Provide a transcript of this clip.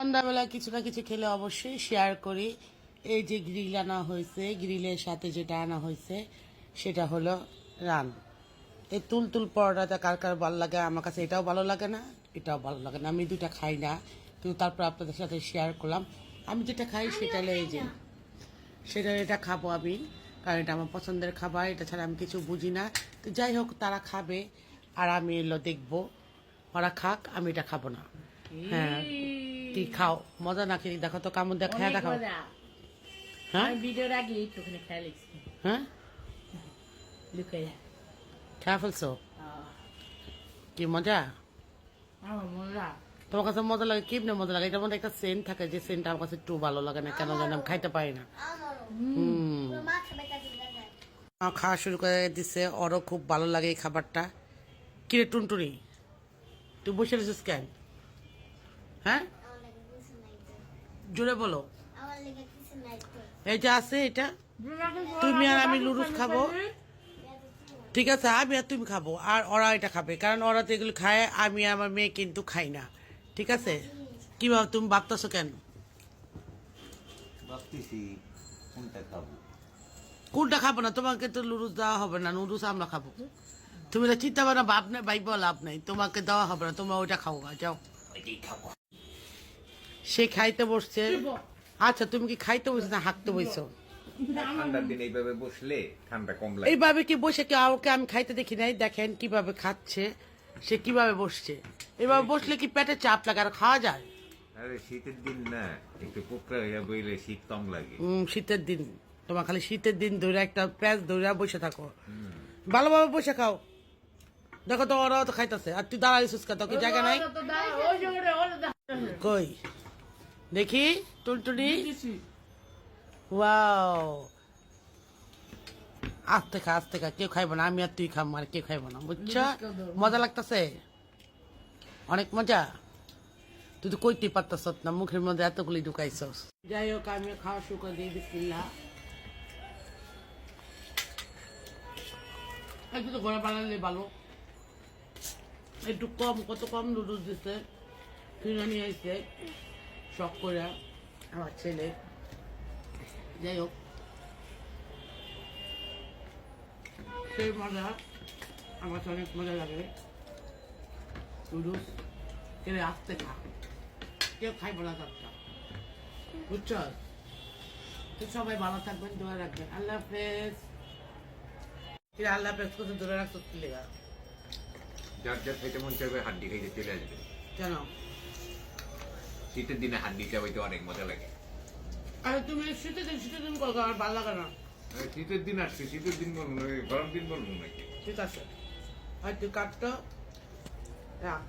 সন্ধ্যাবেলা কিছু না কিছু খেলে অবশ্যই শেয়ার করি। এই যে গ্রিল আনা হয়েছে, গ্রিলের সাথে যেটা আনা হয়েছে সেটা হলো রান। এই তুল পরোটাটা কার কার ভালো লাগে, আমার কাছে এটাও ভালো লাগে না, এটাও ভালো লাগে না। আমি দুটা খাই না, কিন্তু তারপর আপনাদের সাথে শেয়ার করলাম। আমি যেটা খাই সেটা হলো এই যে এটা খাবো আমি, কারণ এটা আমার পছন্দের খাবার, এটা ছাড়া আমি কিছু বুঝি না। তো যাই হোক, তারা খাবে আর আমি এলো দেখবো, ওরা খাক, আমি এটা খাবো না। হ্যাঁ, কি খাও মজা না খেয়ে দেখো তো, কামড় দেখা দেখাও। হ্যাঁ ভিডিওর আগে একটুখানি খেয়াল লিখছি। হ্যাঁ লুকাইয়া খেয়ে ফেলছো, কি মজা? আমার মজা। তোমার কাছে মজা লাগে? কেমনে মজা লাগে? এটার মধ্যে একটা সেন্ট থাকে, যে সেন্ট আমার কাছে একটু ভালো লাগে না, কেন জানি আমি খাইতে পারি না। খাওয়া শুরু করে দিছে, ওরও খুব ভালো লাগে এই খাবারটা। কিরে টুনটুনি, তুই বসে রেছিস কেন? হ্যাঁ জোরে বলো। এই যে আছে এটা, তুমি আর আমি নুডলস খাবো, ঠিক আছে? আমি আর তুমি খাবো, আর ওরা এটা খাবে, কারণ ওরা তো এগুলো খায়, আমি আর আমার মেয়ে কিন্তু খাই না, ঠিক আছে? কি ভাব তুমি ভাবতেছো কেন? ভাবতেছি কোনটা খাবো। কোনটা খাবো না? তোমাকে তো নুডলস দেওয়া হবে না, নুডলস আমরা খাবো। তুমি তো চিন্তা ভাবনা ভাব না, ভাই লাভ নাই, তোমাকে দেওয়া হবে না, তোমরা ওইটা খাও, যাও। সে খাইতে বসছে। আচ্ছা, তুমি কি খাইতে বসছো না হাঁকতে বসছো? ঠান্ডার দিন এইভাবে বসলে ঠান্ডা কম লাগে। এইভাবে কি বসে কি ওকে আমি খাইতে দেখি নাই? দেখেন কিভাবে খাচ্ছে, সে কিভাবে বসছে। এভাবে বসলে কি পেটে চাপ লাগে আর খাওয়া যায়? আরে শীতের দিন না, একটু পোকরা হইয়া বইলে শীত কম লাগে। শীতের দিন তোমার খালি শীতের দিন ধরে একটা প্যাঁচ ধরে বসে থাকো, ভালোভাবে বসে খাও। দেখো তো ওরাও তো খাইতেছে, আর তুই দাঁড়াইছিস কা? তোকে জায়গা নাই কই? দেখি টুনটুনি, ওয়াও, আস্তে খা আস্তে খা, কেউ খাইবো না, আমি আর তুই খাবো, আর কেউ খাইবো না, বুঝছো? মজা লাগতেছে, অনেক মজা। তুই তো কইতে পারতাস না, মুখের মধ্যে এতগুলি ঢুকাইছস। যাই হোক, আমি খাওয়া শুরু করে দিই, বিসমিল্লাহ। একটু তো ঘরে বানালে ভালো, একটু কম, কত কম নুডলস দিচ্ছে, কিনে নিয়ে আসছে শখ করে আমার ছেলে। যাই হোক, সেই মজা আমার কাছে অনেক মজা লাগে। নুডলস কেড়ে আসতে খা, কেউ খাইবো না তারটা, বুঝছ? তো সবাই ভালো থাকবেন, দোয়া রাখবেন। আল্লাহ হাফেজ। আল্লাহ হাফেজ কত দূরে রাখছো কি লেগা? যার যার খাইতে মন চাইবে হাড্ডি খাইতে চলে আসবে। কেন? শীতের দিনে হাড্ডি চাবাইতে অনেক মজা লাগে। আরে তুমি শীতের দিন করো, আমার ভালো লাগে না। শীতের দিন আসছে, শীতের দিন বলবো নাকি, গরম দিন বলবো নাকি? ঠিক আছে, আর তুই কাটটা রাখ।